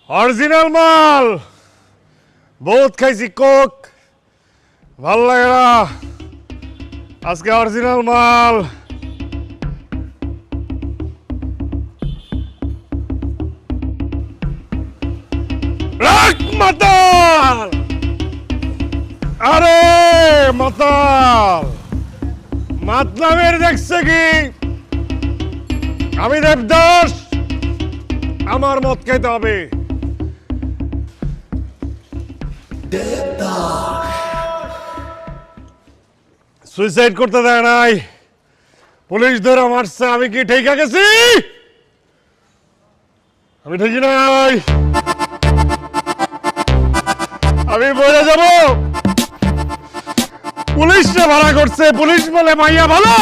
original মাল বহুত খাইছি কোক ভাল লাগে না আজকে অরিজিনাল মাল রাখ মাতাল আরে মাতাল মাতলামের দেখছে কি আমি দেবদাস আমার মত খাইতে হবে সুইসাইড করতে দেয় নাই পুলিশ ধরে মারছে আমি কি ঠিকা গেছি আমি ঠিকই নাই আমি বলে যাব পুলিশে ভাড়া করছে পুলিশ বলে মাইয়া ভালো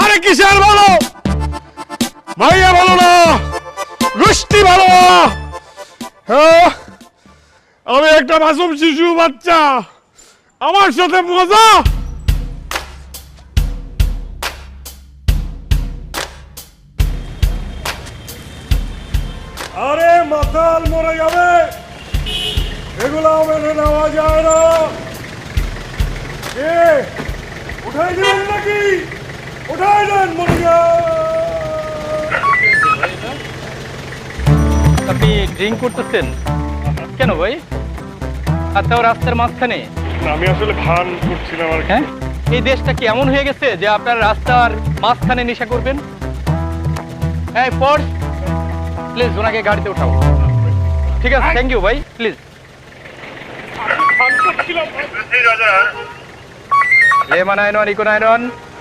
আরে কিসের ভালো মাইয়া ভালো না গোষ্ঠী ভালো হ্যাঁ আমি একটা মাসুম শিশু বাচ্চা আমার সাথে মজা আরে মাতাল মরে যাবে এগুলো মেনে নেওয়া যায় না কে উঠাই দেবেন নাকি উঠাই দেন মরে আপনি ড্রিঙ্ক করতেছেন কেন ভাই আর তাও রাস্তার মাঝখানে আমি আসলে ভান করছিলাম আর হ্যাঁ এই দেশটা কি এমন হয়ে গেছে যে আপনার রাস্তার মাঝখানে নেশা করবেন হ্যাঁ ফোর্স প্লিজ ওনাকে গাড়িতে উঠাও ঠিক আছে থ্যাংক ইউ ভাই প্লিজ ভান করছিলাম লেমন 91 ইকো 91